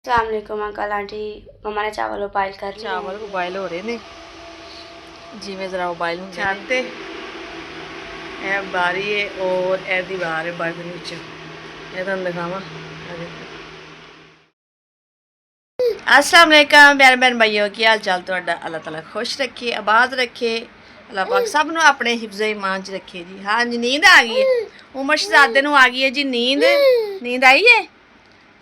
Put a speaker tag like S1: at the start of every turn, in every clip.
S1: अस्सलामुअलैकुम uncle aunty. मम्मा ने चावल उबाइल कर लिए।
S2: चावल उबाइल हो रहे ने जिमें जरा उबाइल होंगे छत ते ए बारी है और ए दीवार है बाहर नीचे ये तुम दिखावा। अस्सलाम वालेकुम प्यारे बहन भाइयों की हाल चाल तुहाडा अल्लाह ताला खुश रखे आबाद रखे अल्लाह पाक सब नूं अपने हिफ्ज़ ईमान च रखे जी। हाँ जी नींद आ गई है उमर शहजादे नूं आ गई है जी नींद नींद आई है।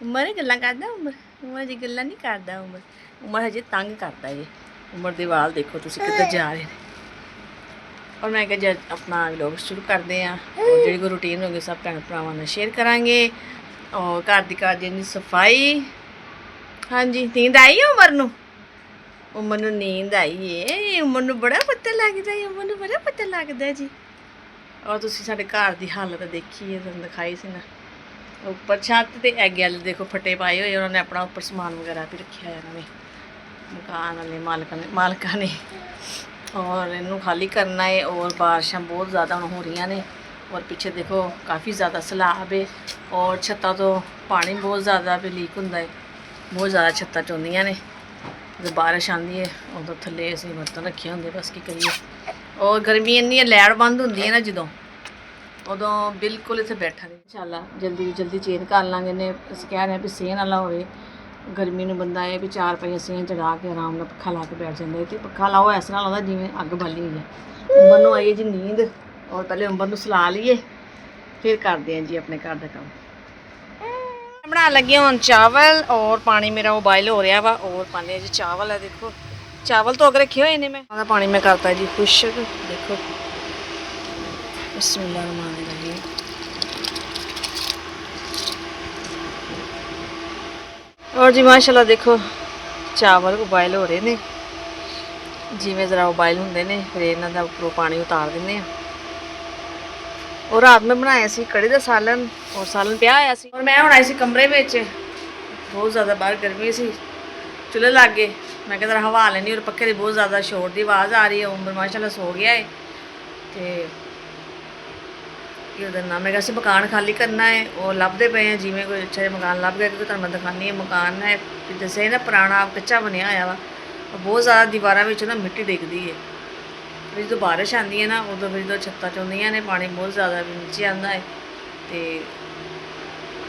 S2: उमर गल्लां करदा उमर जी गल्लां नहीं करदा उमर हजे तंग करता है। उमर दे वाल देखो तुसीं किधर जा रहे हैं। और मैं क्या अपना व्लॉग शुरू करते हैं और जी कोई रूटीन होगी सब भैन भरावां नाल शेयर करांगे और घर दी कर दी सफाई। हाँ जी नींद आई है उमर नूं नींद आई है। उमर नूं बड़ा पता लगदा है उमर नूं बड़ा पता लगदा है जी। और तुसीं साडे घर दी हालत देखी है तुहानूं दिखाई सी ना ऊपर छत ते अगे वाले देखो फटे पाए हुए उन्होंने अपना ऊपर समान वगैरह भी रखा है इन्होंने मकान वाले मालका ने और इनू खाली करना है। और बारिशां बहुत ज़्यादा हो रही ने और पीछे देखो काफ़ी ज़्यादा सैलाब है और छत्ता तो पानी बहुत ज़्यादा भी लीक होंदा है। बहुत ज़्यादा छत्तां चौंदियां ने जब बारिश आती है उदों थल्ले असीं बर्तन रखे होंगे बस की करिए। और गर्मी इन्नी लैट बंद होंदी है ना जदों उदों बिल्कुल इत्थे बैठा नहीं। इंशाल्लाह जल्दी जल्दी चेंज कर लांगे ने असीं कह रहे हैं भी सेहन वाला होवे गर्मी में बंदा है भी चार पाइयां सेहन जगा के आराम नाल पक्खा ला के बैठ जाता है। तो पक्खा लाओ इस तरह लगता जिवें अग बाली हुई है। उमर नूं आई है जी नींद और पहले उमर नूं सुला लीए फिर करते हैं जी अपने घर का काम। बना लगी हुण चावल और पानी मेरा उबाइल हो रहा वा और पाने जी चावल है। देखो चावल तो अगर रखे हुए ने मैं पानी में करता जी खुशक। देखो बिस्मिल्लाहिर्रहमानिर्रहीम। और जी माशाल्लाह देखो चावल उबाइल हो रहे ने जिमें जरा उबाइल होंगे ने फिर इन्हां दा उपरों पानी उतार दिंदे आ। और रात में बनाया सी कड़ी दा सालन और सालन पिया होया सी और मैं हुण आई सी कमरे विच बहुत ज़्यादा बाहर गर्मी सी चुल्हे लग गए मैं जरा हवा लैनी और पक्खे की बहुत ज़्यादा शोर की आवाज़ आ रही है। उमर माशाल्लाह सो गया है तो ना मैं कैसे मकान खाली करना है और लभदे पे हैं जिमें कोई अच्छा मकान लभ गया क्योंकि तुहानूं मैं दिखानी है मकान है दसे ना पुराना कच्चा बनया होया वा बहुत ज़्यादा दीवारां विच ना मिट्टी डिगदी है। फिर जो बारिश आती है ना उदों फिर जो छत्तां चौंदियां ने पानी बहुत ज़्यादा नीचे आता है। तो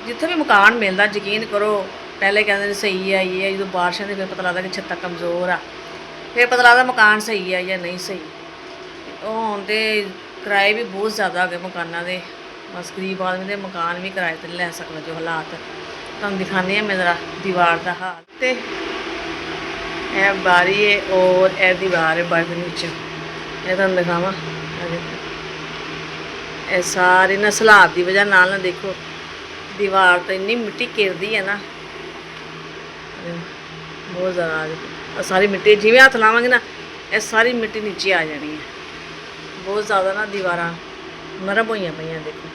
S2: जिथे भी मकान मिलता यकीन करो पहले कहते सही है ये जो बारिश आती फिर पता लगता कि छत्तां कमज़ोर आ फिर पता लगता मकान सही है या नहीं सही। हुण तो किराए भी बहुत ज़्यादा हो गए मकानों के बस गरीब आदमी के मकान भी किराए पर लै सकदा जो हालात तुहानूं दिखाने हैं मैं ज़रा दीवार का हाल। तो यह बारी है और यह दीवार है बाहर नीचे ये तुहानूं दिखावा। यह सारी ना सैलाब की वजह नाल ना देखो दीवार तो इन्नी मिट्टी घिरदी है ना बहुत ज़्यादा सारी मिट्टी जिवें हत्थ लावांगे ना यह सारी मिट्टी नीचे आ जानी है। बहुत ज़्यादा ना दीवारां नरम होईयां पईयां देखो।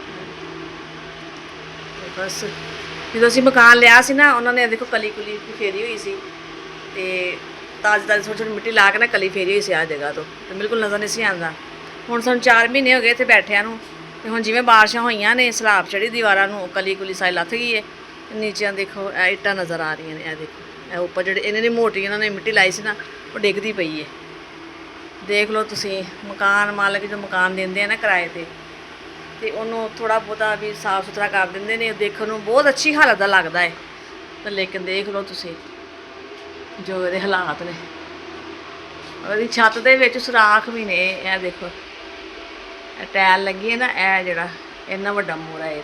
S2: बस जो असीं मकान लिया सी ना उन्होंने देखो कली कुली फेरी हुई सी ते ताज़ी ताज़ी छोटी छोटी मिट्टी ला के ना कली फेरी हुई सी आ जगह तो बिल्कुल नज़र नहीं सी आंदा। हुण सानूं 4 महीने हो गए इत्थे बैठिਆਂ नूं ते हुण जिवें बारिशां होईयां ने सैलाब चढ़ी दीवारां नूं कली कुली सारी लथ गई है। नीचे देखो इट्टां नज़र आ रही ने देखो ऊपर जिहड़े इन्नी मोटी इन्होंने मिट्टी लाई सी ना वो डिगदी पई है। देख लो तुसीं मकान मालक जो मकान देंदे हैं ना किराए ते उन्होंने थोड़ा बहुता भी साफ सुथरा कर देंगे ने देखने में बहुत अच्छी हालत का लगता है। तो लेकिन देख लो तुसीं जो ये हालात ने और छत दे विच सुराख भी ने यह देखो टैल लगी है ना यह जड़ा इन्ना वड्डा मोड़ा है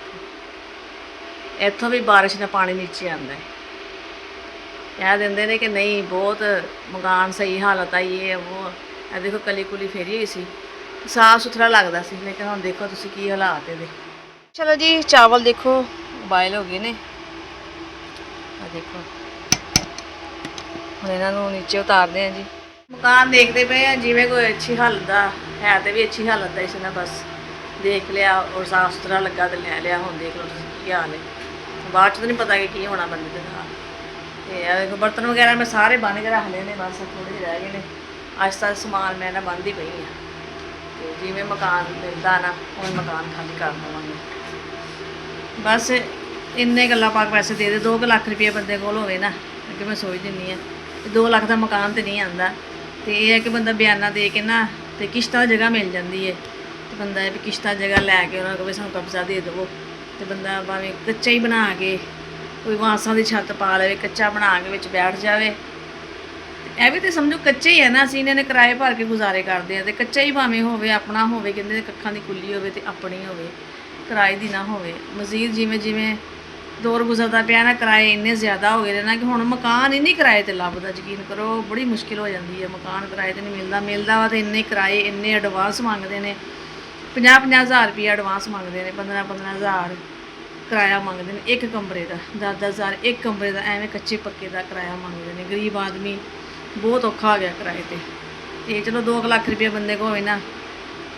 S2: इत्थों भी बारिश ने पानी नीचे आता है। कह देंगे ने कि नहीं बहुत मकान सही हालत आई है वो यह देखो कली कुली फेरी हुई सी साफ सुथरा लगता सी लेकिन हम देखो तुसीं की हालात है। चलो जी चावल देखो उबाइल हो गए ने देखो हम इन्हों नीचे उतारते हैं जी। मकान देखते पे हैं जिमें कोई अच्छी हालत का है तो भी अच्छी हालत का इसने बस देख लिया और साफ सुथरा लगा तो लै लिया। हम देख लो की हाल है बाद तो नहीं पता कि होना बंदे के हाल। तो बर्तन वगैरह मैं सारे बन के रख लेने बस थोड़े रह गए ने आस्ता समान मैं ना बंद ही पई हाँ। तो जिमें मकान मिलता ना उमें मकान खाली कर देवांगे बस ਇੰਨੇ ਗੱਲਾਂ ਪਾਕ ਪੈਸੇ ਦੇ 2 ਲੱਖ ਰੁਪਏ ਬੰਦੇ ਕੋਲ ਹੋਵੇ ਨਾ, ਅੱਗੇ ਮੈਂ ਸੋਚ ਦਿੰਦੀ ਆ 2 ਲੱਖ ਦਾ ਮਕਾਨ ਤੇ ਨਹੀਂ ਆਂਦਾ। ਤੇ ਇਹ ਹੈ ਕਿ ਬੰਦਾ ਬਿਆਨਾ ਦੇ ਕੇ ਨਾ ਤੇ ਕਿਸ਼ਤਾਂ ਜਗ੍ਹਾ ਮਿਲ ਜਾਂਦੀ ਹੈ, ਤੇ ਬੰਦਾ ਇਹ ਵੀ ਕਿਸ਼ਤਾਂ ਜਗ੍ਹਾ ਲੈ ਕੇ ਉਹਨਾਂ ਕੋਲ ਸਾਨੂੰ ਕਬਜ਼ਾ ਦੇ ਦੇਵੋ, ਤੇ ਬੰਦਾ ਭਾਵੇਂ ਕੱਚਾ ਹੀ ਬਣਾ ਕੇ ਕੋਈ ਬਾਂਸਾਂ ਦੀ ਛੱਤ ਪਾ ਲਵੇ, ਕੱਚਾ ਬਣਾ ਕੇ ਵਿੱਚ ਬੈਠ ਜਾਵੇ। ਇਹ ਵੀ ਤੇ ਸਮਝੋ ਕੱਚੇ ਹੀ ਹੈ ਨਾ, ਅਸੀਂ ਇਹਨਾਂ ਨੇ ਕਿਰਾਏ ਭਰ ਕੇ ਗੁਜ਼ਾਰੇ ਕਰਦੇ ਆ, ਤੇ ਕੱਚਾ ਹੀ ਭਾਵੇਂ ਹੋਵੇ, ਆਪਣਾ ਹੋਵੇ, ਕਹਿੰਦੇ ਕੱਖਾਂ ਦੀ ਕੁੱਲੀ ਹੋਵੇ ਤੇ ਆਪਣੀ ਹੋਵੇ, ਕਿਰਾਏ ਦੀ ਨਾ ਹੋਵੇ। ਮਜ਼ੀਦ ਜਿਵੇਂ ਜਿਵੇਂ ਦੌਰ ਗੁਜ਼ਰਦਾ ਪਿਆ ਨਾ, ਕਿਰਾਏ ਇੰਨੇ ਜ਼ਿਆਦਾ ਹੋ ਗਏ ਨੇ ਨਾ ਕਿ ਹੁਣ ਮਕਾਨ ਹੀ ਨਹੀਂ ਕਿਰਾਏ ਤੇ ਲੱਭਦਾ। ਯਕੀਨ ਕਰੋ ਬੜੀ ਮੁਸ਼ਕਿਲ ਹੋ ਜਾਂਦੀ ਹੈ, ਮਕਾਨ ਕਿਰਾਏ ਤੇ ਨਹੀਂ ਮਿਲਦਾ ਵਾ, ਤੇ ਇੰਨੇ ਕਿਰਾਏ ਇੰਨੇ ਐਡਵਾਂਸ ਮੰਗਦੇ ਨੇ, 50-50 ਹਜ਼ਾਰ ਰੁਪਈਆ ਐਡਵਾਂਸ ਮੰਗਦੇ ਨੇ, 15-15 ਹਜ਼ਾਰ ਕਿਰਾਇਆ ਮੰਗਦੇ ਨੇ ਇੱਕ ਕਮਰੇ ਦਾ, 10-10 ਹਜ਼ਾਰ ਇੱਕ ਕਮਰੇ ਦਾ, ਐਵੇਂ ਕੱਚੇ ਪੱਕੇ ਦਾ ਕਿਰਾਇਆ ਮੰਗਦੇ ਨੇ। ਗਰੀਬ ਆਦਮੀ ਬਹੁਤ ਔਖਾ ਹੋ ਗਿਆ ਕਿਰਾਏ ਤੇ ਚਲੋ 2 ਲੱਖ ਰੁਪਏ ਬੰਦੇ ਕੋਲ ਹੋਵੇ ਨਾ,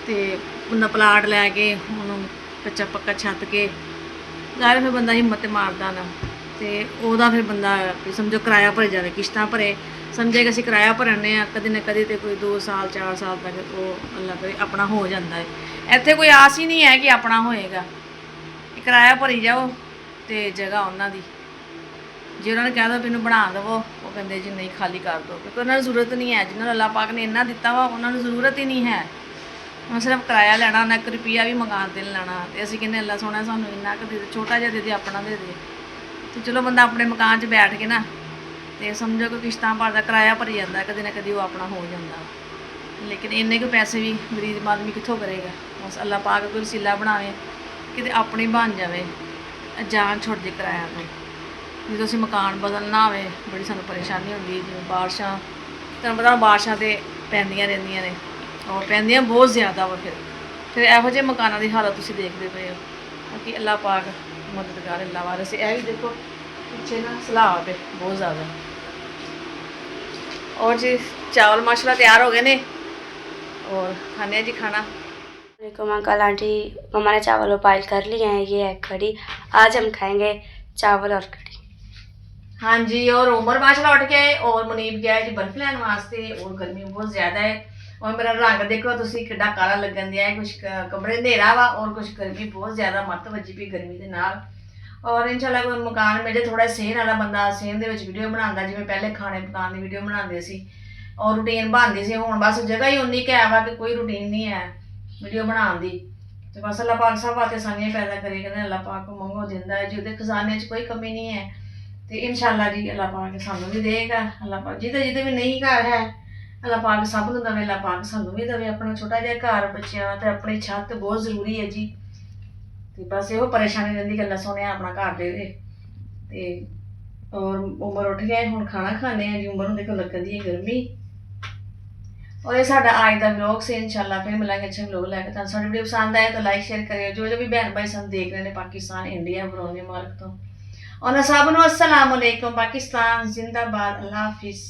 S2: ਤੇ ਬੰਦਾ ਪਲਾਟ ਲੈ ਕੇ ਉਹਨੂੰ ਕੱਚਾ ਪੱਕਾ ਛੱਤ ਕੇ ਯਾਰ, ਫਿਰ ਬੰਦਾ ਹਿੰਮਤ ਮਾਰਦਾ ਨਾ, ਤੇ ਉਹਦਾ ਫਿਰ ਬੰਦਾ ਵੀ ਸਮਝੋ ਕਿਰਾਇਆ ਭਰ ਜਾਵੇ, ਕਿਸ਼ਤਾਂ ਭਰੇ, ਸਮਝੇ ਕਿ ਅਸੀਂ ਕਿਰਾਇਆ ਭਰਨੇ ਆ, ਕਦੇ ਨਾ ਕਦੇ ਤੇ ਕੋਈ 2 ਸਾਲ 4 ਸਾਲ ਤੱਕ ਉਹ ਅੱਲਾ ਕਰੇ ਆਪਣਾ ਹੋ ਜਾਂਦਾ ਹੈ। ਇੱਥੇ ਕੋਈ ਆਸ ਹੀ ਨਹੀਂ ਹੈ ਕਿ ਆਪਣਾ ਹੋਏਗਾ, ਕਿਰਾਇਆ ਭਰੀ ਜਾਓ ਤੇ ਜਗ੍ਹਾ ਉਹਨਾਂ ਦੀ, ਜੇ ਉਹਨਾਂ ਨੇ ਕਹਿ ਦੋ ਮੈਨੂੰ ਬਣਾ ਦੇਵੋ, ਉਹ ਕਹਿੰਦੇ ਜੀ ਨਹੀਂ ਖਾਲੀ ਕਰ ਦਿਓ, ਕਿਉਂਕਿ ਉਹਨਾਂ ਨੂੰ ਜ਼ਰੂਰਤ ਨਹੀਂ ਹੈ। ਜਿਹਨਾਂ ਨੂੰ ਅੱਲਾਹ ਪਾਕ ਨੇ ਇੰਨਾ ਦਿੱਤਾ ਵਾ ਉਹਨਾਂ ਨੂੰ ਜ਼ਰੂਰਤ ਹੀ ਨਹੀਂ ਹੈ, ਉਹਨਾਂ ਸਿਰਫ ਕਿਰਾਇਆ ਲੈਣਾ, ਉਹਨਾਂ 1 ਰੁਪਈਆ ਵੀ ਮਕਾਨ ਤੇ ਨਹੀਂ ਲੈਣਾ। ਤੇ ਅਸੀਂ ਕਹਿੰਦੇ ਅੱਲਾਹ ਸੋਹਣਾ ਸਾਨੂੰ ਇੰਨਾ ਕੁ ਦੇ ਦੇ, ਛੋਟਾ ਜਿਹਾ ਦੇ ਦੇ, ਆਪਣਾ ਦੇ ਦੇ। ਤੇ ਚਲੋ ਬੰਦਾ ਆਪਣੇ ਮਕਾਨ 'ਚ ਬੈਠ ਕੇ ਨਾ ਤੇ ਸਮਝੋ ਕਿ ਕਿਸ਼ਤਾਂ ਭਰਦਾ, ਕਿਰਾਇਆ ਭਰੀ ਜਾਂਦਾ, ਕਦੇ ਨਾ ਕਦੇ ਉਹ ਆਪਣਾ ਹੋ ਜਾਂਦਾ। ਲੇਕਿਨ ਇੰਨੇ ਕੁ ਪੈਸੇ ਵੀ ਗਰੀਬ ਆਦਮੀ ਕਿੱਥੋਂ ਕਰੇਗਾ। ਬਸ ਅੱਲਾਹ ਪਾਕ ਕੋਈ ਵਸੀਲਾ ਬਣਾਵੇ ਕਿਤੇ ਆਪਣੀ ਬਣ ਜਾਵੇ, ਜਾਨ ਛੁੱਟ ਜੇ ਕਿਰਾਇਆ ਤੋਂ। ਜਦੋਂ ਅਸੀਂ ਮਕਾਨ ਬਦਲਣਾ ਹੋਵੇ ਬੜੀ ਸਾਨੂੰ ਪਰੇਸ਼ਾਨੀ ਹੁੰਦੀ ਹੈ, ਜਿਵੇਂ ਬਾਰਿਸ਼ਾਂ, ਤੁਹਾਨੂੰ ਪਤਾ ਬਾਰਿਸ਼ਾਂ ਤੇ ਪੈਂਦੀਆਂ ਰਹਿੰਦੀਆਂ ਨੇ, ਔਰ ਪੈਂਦੀਆਂ ਬਹੁਤ ਜ਼ਿਆਦਾ ਵਾ, ਫਿਰ ਇਹੋ ਜਿਹੇ ਮਕਾਨਾਂ ਦੀ ਹਾਲਤ ਤੁਸੀਂ ਦੇਖਦੇ ਪਏ ਹੋ। ਬਾਕੀ ਅੱਲਾਹ ਪਾਕ ਮਦਦਗਾਰ, ਅੱਲਾਹ ਵਾਰਿਸ। ਇਹ ਵੀ ਦੇਖੋ ਪਿੱਛੇ ਨਾ ਸਲਾਬ ਹੈ ਬਹੁਤ ਜ਼ਿਆਦਾ। और जी चावल माशाल्लाह तैयार हो गए ने, और खाने जी खाना।
S1: अंकल आंटी, मम्मा ने चावल बॉयल कर लिए हैं, ये है कढ़ी। आज हम खाएंगे चावल और कढ़ी।
S2: हाँ जी, और उमर माशाल्लाह उठ गए और मुनीब गया जी बर्फ लैन वास्ते, और गर्मी बहुत ज्यादा है। और मेरा रंग देखो तुसी किड्डा काला लगन दिया है, कुछ कमरे अंधेरा वा और कुछ गर्मी बहुत ज्यादा मत वजी पई गर्मी दे नाल। और इंशाल्लाह कोई मकान मिले थोड़ा सेहन वाला बंदा सेहन दे विच वीडियो बनांदा, जिवें पहले खाने पकाने दी वीडियो बनांदे सी और रूटीन बनदी सी। हुण बस जगह ही उन्नी कै वा कि कोई रूटीन नहीं है वीडियो बनाउण दी। ते बस अल्लाह पाक सब वास्ते आसानियां पैदा करे, कहंदे अल्लाह पाक मंगो दिंदा है जी, उहदे खजाने च कोई कमी नहीं है। ते इंशाल्लाह जी अल्लाह पाक सानू भी देगा। अल्लाह पाक जिहदे जिहदे भी नहीं घर है अल्लाह पाक सब नूं दवे, अल्लाह पाक सानू भी दवे अपना छोटा जिहा घर, बच्चियां ते अपनी छत बहुत जरूरी है जी। ते बस इहो परेशानी रहिंदी कि अल्लाह सोहणिया अपना घर दे दे। ते और उमर उठ गए, हुण खाना खाने जी। उमर नूं देखो लगन दी है गर्मी। और ये साडा आज दा व्लॉग से इंशाल्लाह फिर मिलांगे अच्छे व्लॉग लैके। तुहानूं साडी वीडियो पसंद आए तो लाइक शेयर करियो। जो जो भी बहन भाई सानूं देख रहे हैं पाकिस्तान, इंडिया, बरौनी मुल्क तो, और सब नूं अस्सलाम वालेकुम। पाकिस्तान जिंदाबाद, अल्लाह हाफिज़।